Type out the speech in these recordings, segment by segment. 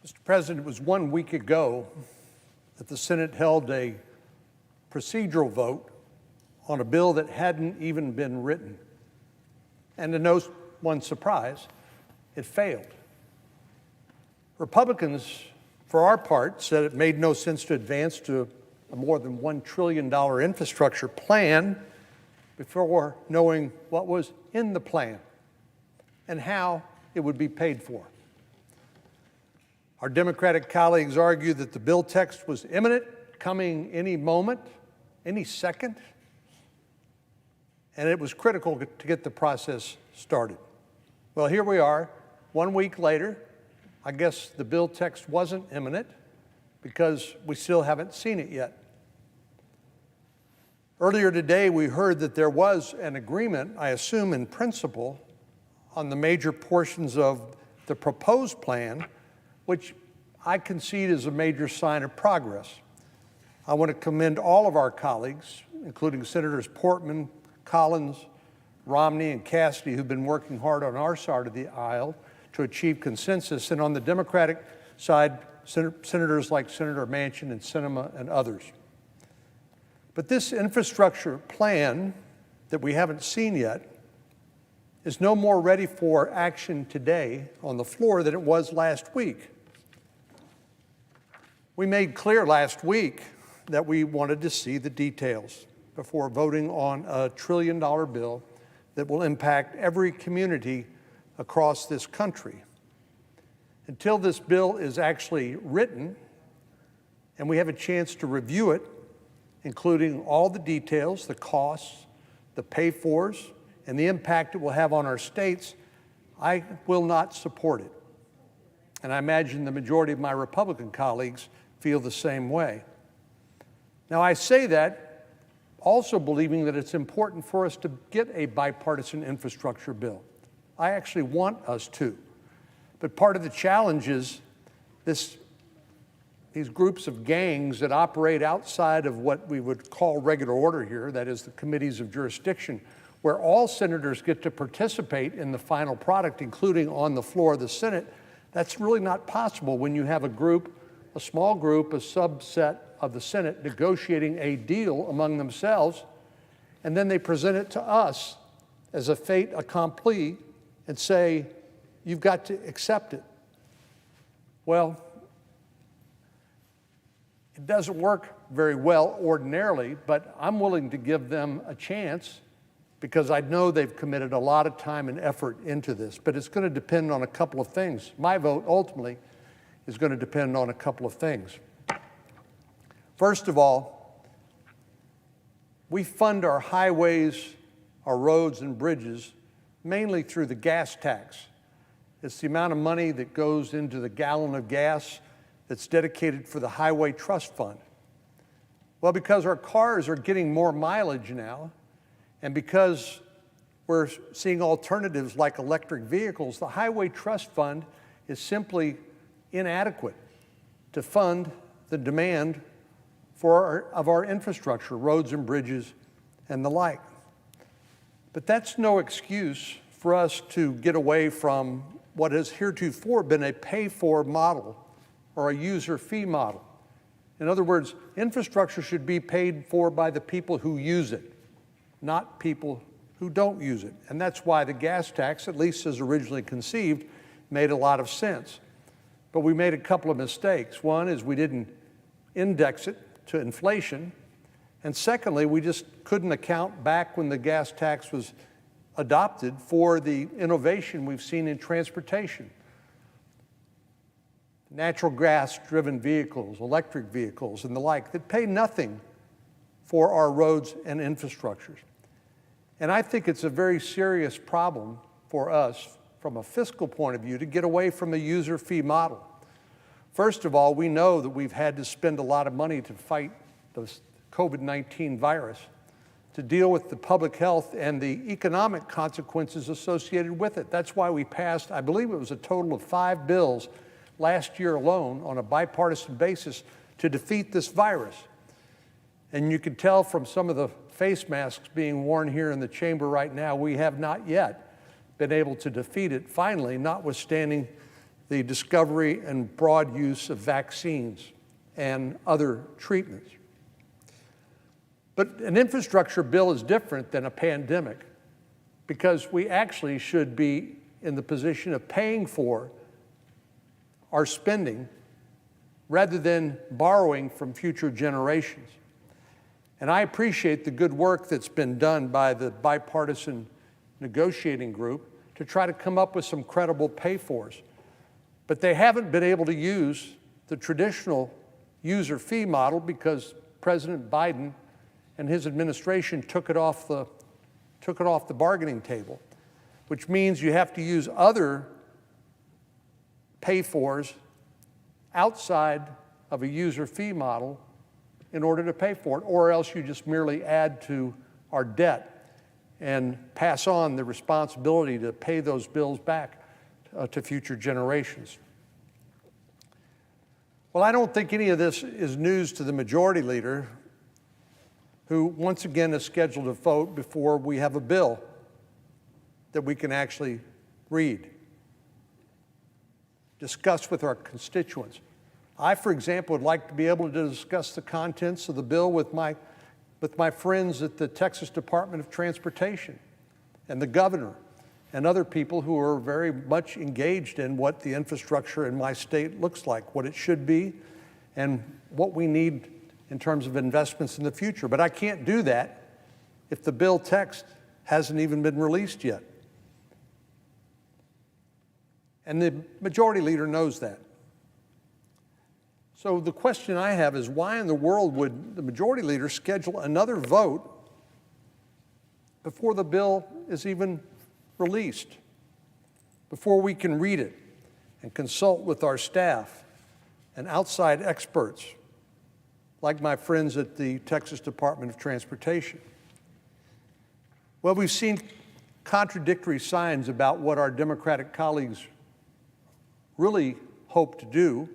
Mr. President, it was 1 week ago that the Senate held a procedural vote on a bill that hadn't even been written. And to no one's surprise, it failed. Republicans, for our part, said it made no sense to advance to a more than $1 trillion infrastructure plan before knowing what was in the plan and how it would be paid for. Our Democratic colleagues argued that the bill text was imminent, coming any moment, any second, and it was critical to get the process started. Well, here we are, 1 week later. I guess the bill text wasn't imminent because we still haven't seen it yet. Earlier today, we heard that there was an agreement, I assume in principle, on the major portions of the proposed plan, which I concede is a major sign of progress. I want to commend all of our colleagues, including Senators Portman, Collins, Romney, and Cassidy, who've been working hard on our side of the aisle to achieve consensus, and on the Democratic side, senators like Senator Manchin and Sinema and others. But this infrastructure plan that we haven't seen yet is no more ready for action today on the floor than it was last week. We made clear last week that we wanted to see the details before voting on a $1 trillion bill that will impact every community across this country. Until this bill is actually written and we have a chance to review it, including all the details, the costs, the pay-fors, and the impact it will have on our states, I will not support it. And I imagine the majority of my Republican colleagues feel the same way. Now, I say that also believing that it's important for us to get a bipartisan infrastructure bill. I actually want us to. But part of the challenge is these groups of gangs that operate outside of what we would call regular order here, that is the committees of jurisdiction, where all senators get to participate in the final product, including on the floor of the Senate. That's really not possible when you have a group, a small group, a subset of the Senate negotiating a deal among themselves, and then they present it to us as a fait accompli and say, you've got to accept it. Well, it doesn't work very well ordinarily, but I'm willing to give them a chance because I know they've committed a lot of time and effort into this, but it's going to depend on a couple of things. My vote ultimately is going to depend on a couple of things. First of all, we fund our highways, our roads and bridges mainly through the gas tax. It's the amount of money that goes into the gallon of gas that's dedicated for the Highway Trust Fund. Well, because our cars are getting more mileage now, and because we're seeing alternatives like electric vehicles, the Highway Trust Fund is simply inadequate to fund the demand of our infrastructure, roads and bridges and the like. But that's no excuse for us to get away from what has heretofore been a pay-for model or a user fee model. In other words, infrastructure should be paid for by the people who use it, not people who don't use it. And that's why the gas tax, at least as originally conceived, made a lot of sense. But we made a couple of mistakes. One is we didn't index it to inflation. And secondly, we just couldn't account back when the gas tax was adopted for the innovation we've seen in transportation. Natural gas-driven vehicles, electric vehicles, and the like that pay nothing for our roads and infrastructures. And I think it's a very serious problem for us from a fiscal point of view to get away from the user fee model. First of all, we know that we've had to spend a lot of money to fight the COVID-19 virus, to deal with the public health and the economic consequences associated with it. That's why we passed, I believe it was a total of 5 bills last year alone on a bipartisan basis to defeat this virus. And you can tell from some of the face masks being worn here in the chamber right now, we have not yet been able to defeat it, finally, notwithstanding the discovery and broad use of vaccines and other treatments. But an infrastructure bill is different than a pandemic because we actually should be in the position of paying for our spending rather than borrowing from future generations. And I appreciate the good work that's been done by the bipartisan negotiating group to try to come up with some credible pay-fors. But they haven't been able to use the traditional user fee model because President Biden and his administration took it off the bargaining table, which means you have to use other pay-fors outside of a user fee model in order to pay for it, or else you just merely add to our debt and pass on the responsibility to pay those bills back to future generations. Well, I don't think any of this is news to the majority leader, who once again is scheduled to vote before we have a bill that we can actually read, discuss with our constituents. I, for example, would like to be able to discuss the contents of the bill with my friends at the Texas Department of Transportation and the governor and other people who are very much engaged in what the infrastructure in my state looks like, what it should be, and what we need in terms of investments in the future. But I can't do that if the bill text hasn't even been released yet. And the majority leader knows that. So the question I have is, why in the world would the majority leader schedule another vote before the bill is even released, before we can read it and consult with our staff and outside experts, like my friends at the Texas Department of Transportation? Well, we've seen contradictory signs about what our Democratic colleagues really hope to do.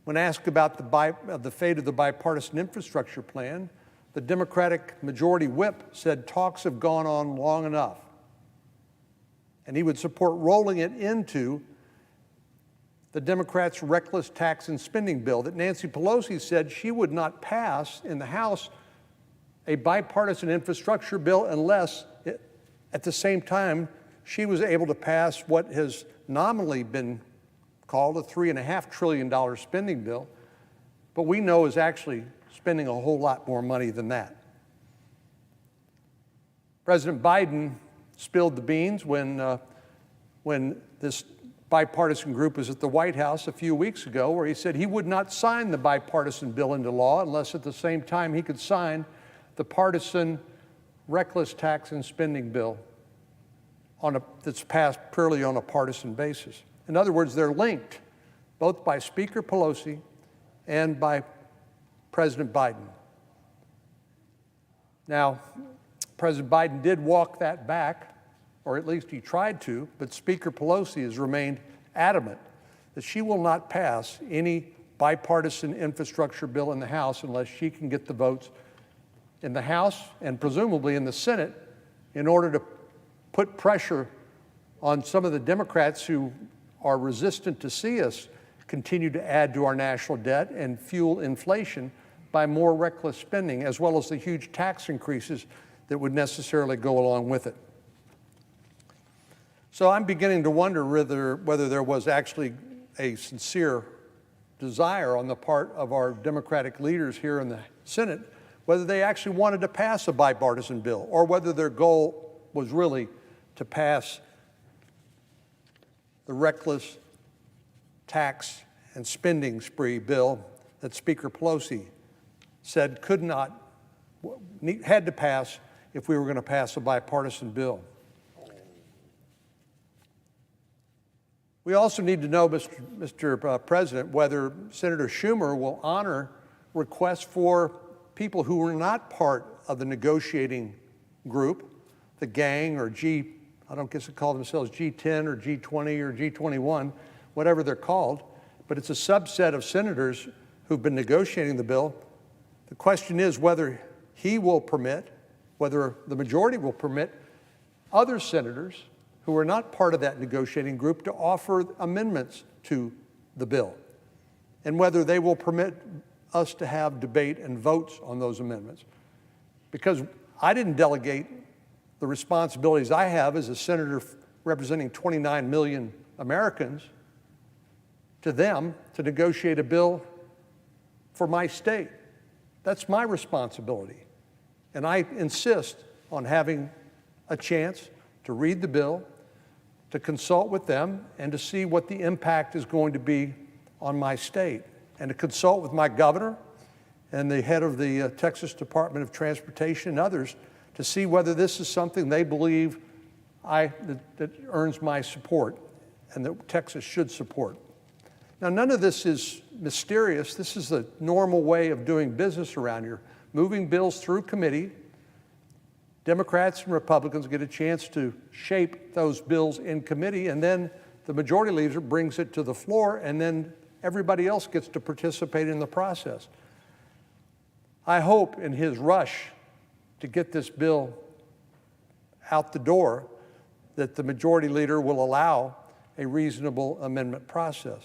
When asked about the fate of the bipartisan infrastructure plan, the Democratic majority whip said talks have gone on long enough, and he would support rolling it into the Democrats' reckless tax and spending bill that Nancy Pelosi said she would not pass in the House a bipartisan infrastructure bill unless, at the same time, she was able to pass what has nominally been called a $3.5 trillion spending bill, but we know is actually spending a whole lot more money than that. President Biden spilled the beans when this bipartisan group was at the White House a few weeks ago, where he said he would not sign the bipartisan bill into law unless at the same time he could sign the partisan reckless tax and spending bill that's passed purely on a partisan basis. In other words, they're linked, both by Speaker Pelosi and by President Biden. Now, President Biden did walk that back, or at least he tried to, but Speaker Pelosi has remained adamant that she will not pass any bipartisan infrastructure bill in the House unless she can get the votes in the House and presumably in the Senate in order to put pressure on some of the Democrats who are resistant to see us continue to add to our national debt and fuel inflation by more reckless spending, as well as the huge tax increases that would necessarily go along with it. So I'm beginning to wonder whether there was actually a sincere desire on the part of our Democratic leaders here in the Senate, whether they actually wanted to pass a bipartisan bill, or whether their goal was really to pass the reckless tax and spending spree bill that Speaker Pelosi said had to pass if we were going to pass a bipartisan bill. We also need to know, Mr. President, whether Senator Schumer will honor requests for people who were not part of the negotiating group, the gang, or I don't guess they call themselves G10 or G20 or G21, whatever they're called, but it's a subset of senators who've been negotiating the bill. The question is whether whether the majority will permit other senators who are not part of that negotiating group to offer amendments to the bill, and whether they will permit us to have debate and votes on those amendments. Because I didn't delegate the responsibilities I have as a senator representing 29 million Americans to them to negotiate a bill for my state. That's my responsibility. And I insist on having a chance to read the bill, to consult with them, and to see what the impact is going to be on my state, and to consult with my governor and the head of the Texas Department of Transportation and others to see whether this is something they believe that earns my support and that Texas should support. Now, none of this is mysterious. This is the normal way of doing business around here, moving bills through committee. Democrats and Republicans get a chance to shape those bills in committee, and then the majority leader brings it to the floor, and then everybody else gets to participate in the process. I hope in his rush to get this bill out the door that the majority leader will allow a reasonable amendment process.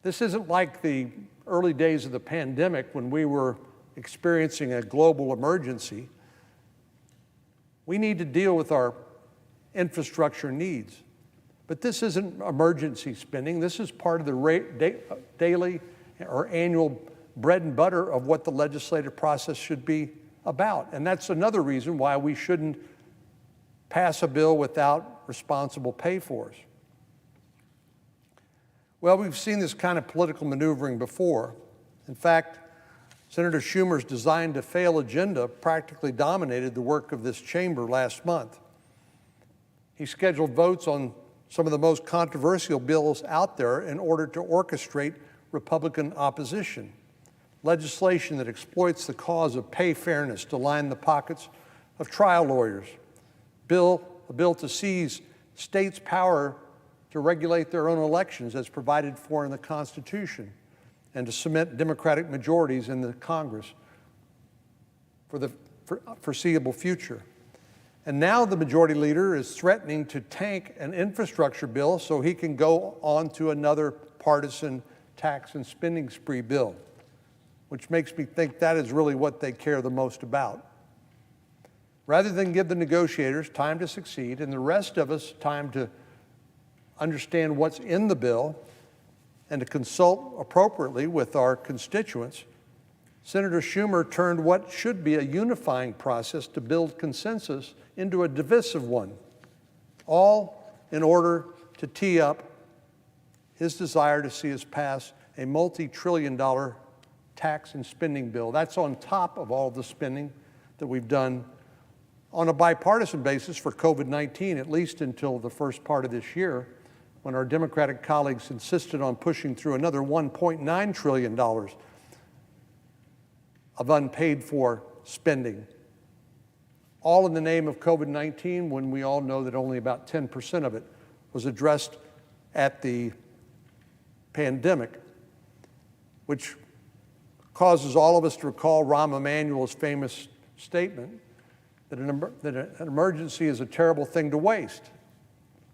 This isn't like the early days of the pandemic when we were experiencing a global emergency. We need to deal with our infrastructure needs. But this isn't emergency spending. This is part of the daily or annual bread and butter of what the legislative process should be about. And that's another reason why we shouldn't pass a bill without responsible pay-fors. Well, we've seen this kind of political maneuvering before. In fact, Senator Schumer's designed to fail agenda practically dominated the work of this chamber last month. He scheduled votes on some of the most controversial bills out there in order to orchestrate Republican opposition. Legislation that exploits the cause of pay fairness to line the pockets of trial lawyers. A bill to seize states' power to regulate their own elections as provided for in the Constitution, and to cement Democratic majorities in the Congress for the foreseeable future. And now the majority leader is threatening to tank an infrastructure bill so he can go on to another partisan tax and spending spree bill, which makes me think that is really what they care the most about. Rather than give the negotiators time to succeed and the rest of us time to understand what's in the bill and to consult appropriately with our constituents, Senator Schumer turned what should be a unifying process to build consensus into a divisive one, all in order to tee up his desire to see us pass a multi-trillion-dollar tax and spending bill. That's on top of all the spending that we've done on a bipartisan basis for COVID-19, at least until the first part of this year, when our Democratic colleagues insisted on pushing through another $1.9 trillion of unpaid for spending, all in the name of COVID-19, when we all know that only about 10% of it was addressed at the pandemic, which causes all of us to recall Rahm Emanuel's famous statement that an emergency is a terrible thing to waste.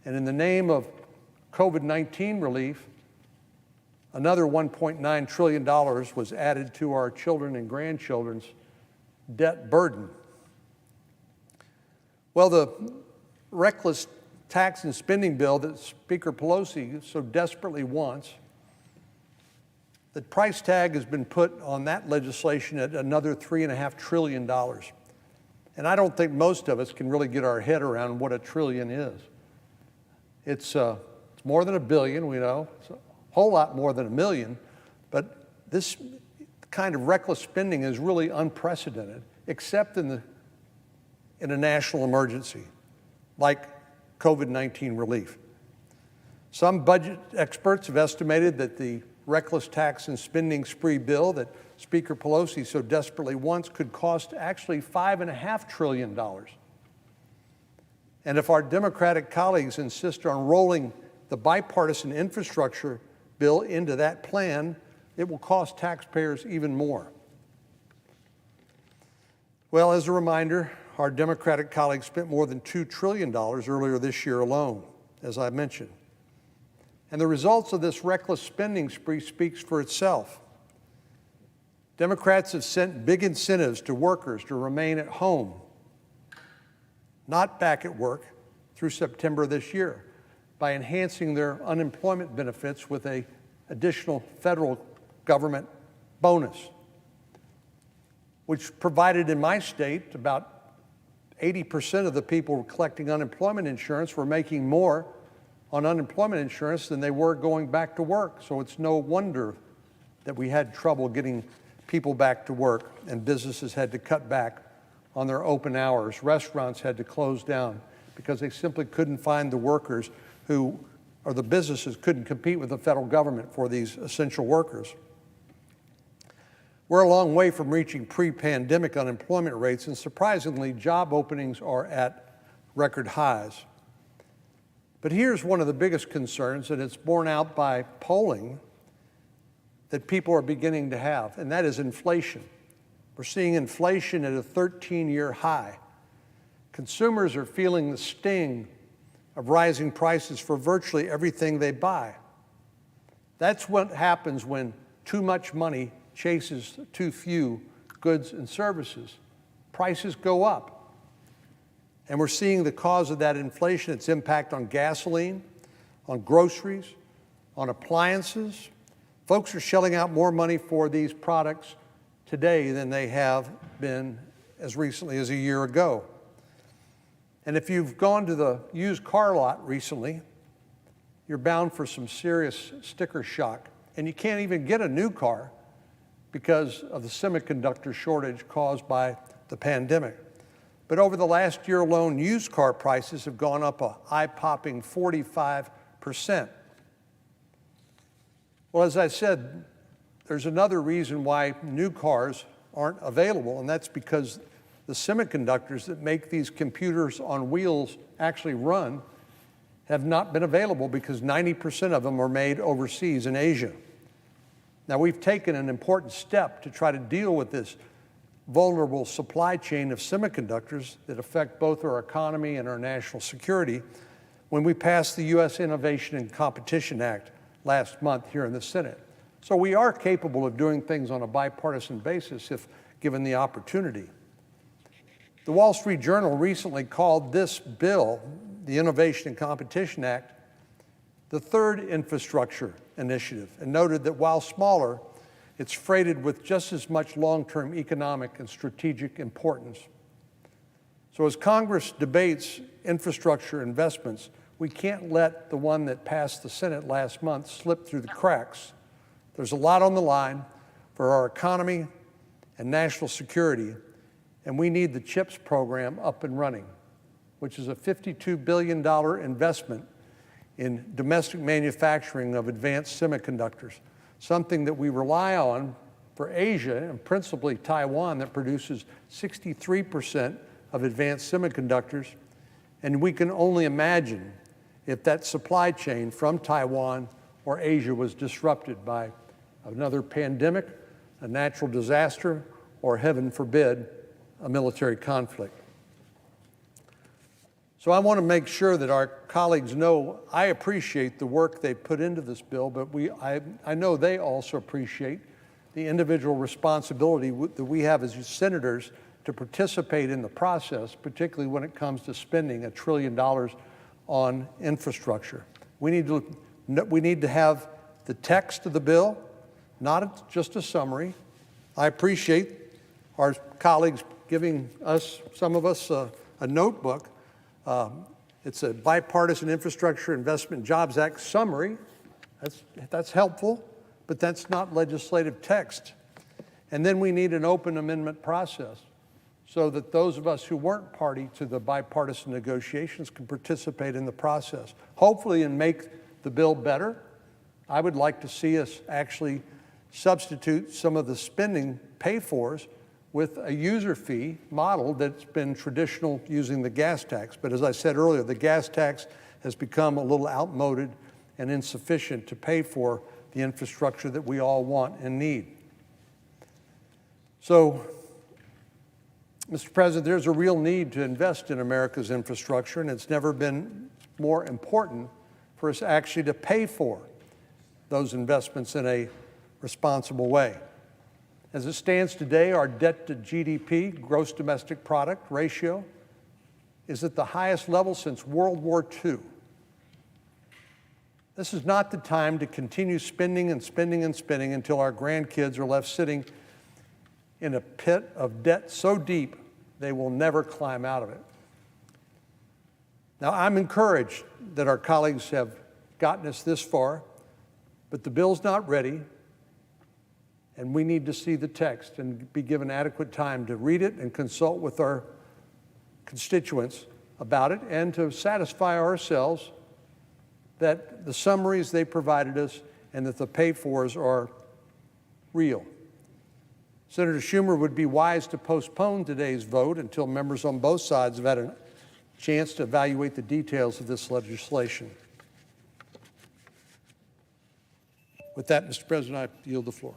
And in the name of COVID-19 relief, another $1.9 trillion was added to our children and grandchildren's debt burden. Well, the reckless tax and spending bill that Speaker Pelosi so desperately wants, the price tag has been put on that legislation at another $3.5 trillion. And I don't think most of us can really get our head around what a trillion is. It's more than $1 billion, we know. It's a whole lot more than $1 million. But this kind of reckless spending is really unprecedented, except in a national emergency, like COVID-19 relief. Some budget experts have estimated that the reckless tax and spending spree bill that Speaker Pelosi so desperately wants could cost actually $5.5 trillion. And if our Democratic colleagues insist on rolling the bipartisan infrastructure bill into that plan, it will cost taxpayers even more. Well, as a reminder, our Democratic colleagues spent more than $2 trillion earlier this year alone, as I mentioned. And the results of this reckless spending spree speaks for itself. Democrats have sent big incentives to workers to remain at home, not back at work, through September this year, by enhancing their unemployment benefits with an additional federal government bonus, which provided in my state about 80% of the people collecting unemployment insurance were making more on unemployment insurance than they were going back to work. So it's no wonder that we had trouble getting people back to work, and businesses had to cut back on their open hours. Restaurants had to close down because they simply couldn't find the workers who, or the businesses couldn't compete with the federal government for these essential workers. We're a long way from reaching pre-pandemic unemployment rates, and surprisingly, job openings are at record highs. But here's one of the biggest concerns, and it's borne out by polling that people are beginning to have, and that is inflation. We're seeing inflation at a 13-year high. Consumers are feeling the sting of rising prices for virtually everything they buy. That's what happens when too much money chases too few goods and services. Prices go up. And we're seeing the cause of that inflation, its impact on gasoline, on groceries, on appliances. Folks are shelling out more money for these products today than they have been as recently as a year ago. And if you've gone to the used car lot recently, you're bound for some serious sticker shock. And you can't even get a new car because of the semiconductor shortage caused by the pandemic. But over the last year alone, used car prices have gone up a eye-popping 45%. Well, as I said, there's another reason why new cars aren't available, and that's because the semiconductors that make these computers on wheels actually run have not been available because 90% of them are made overseas in Asia. Now, we've taken an important step to try to deal with this vulnerable supply chain of semiconductors that affect both our economy and our national security when we passed the U.S. Innovation and Competition Act last month here in the Senate. So we are capable of doing things on a bipartisan basis if given the opportunity. The Wall Street Journal recently called this bill, the Innovation and Competition Act, the third infrastructure initiative, and noted that while smaller, it's freighted with just as much long-term economic and strategic importance. So as Congress debates infrastructure investments, we can't let the one that passed the Senate last month slip through the cracks. There's a lot on the line for our economy and national security, and we need the CHIPS program up and running, which is a $52 billion investment in domestic manufacturing of advanced semiconductors, something that we rely on for Asia, and principally Taiwan, that produces 63% of advanced semiconductors. And we can only imagine if that supply chain from Taiwan or Asia was disrupted by another pandemic, a natural disaster, or heaven forbid, a military conflict. So I want to make sure that our colleagues know I appreciate the work they put into this bill, but I know they also appreciate the individual responsibility that we have as senators to participate in the process, particularly when it comes to spending $1 trillion on infrastructure. We need to have the text of the bill, not just a summary. I appreciate our colleagues giving us, some of us, a notebook. It's a Bipartisan Infrastructure Investment and Jobs Act summary. That's helpful, but that's not legislative text. And then we need an open amendment process so that those of us who weren't party to the bipartisan negotiations can participate in the process, hopefully, and make the bill better. I would like to see us actually substitute some of the spending pay-fors with a user fee model that's been traditional using the gas tax. But as I said earlier, the gas tax has become a little outmoded and insufficient to pay for the infrastructure that we all want and need. So Mr. President, there's a real need to invest in America's infrastructure, and it's never been more important for us actually to pay for those investments in a responsible way. As it stands today, our debt to GDP, gross domestic product ratio, is at the highest level since World War II. This is not the time to continue spending and spending and spending until our grandkids are left sitting in a pit of debt so deep they will never climb out of it. Now, I'm encouraged that our colleagues have gotten us this far, but the bill's not ready, and we need to see the text and be given adequate time to read it and consult with our constituents about it and to satisfy ourselves that the summaries they provided us and that the pay-fors are real. Senator Schumer would be wise to postpone today's vote until members on both sides have had a chance to evaluate the details of this legislation. With that, Mr. President, I yield the floor.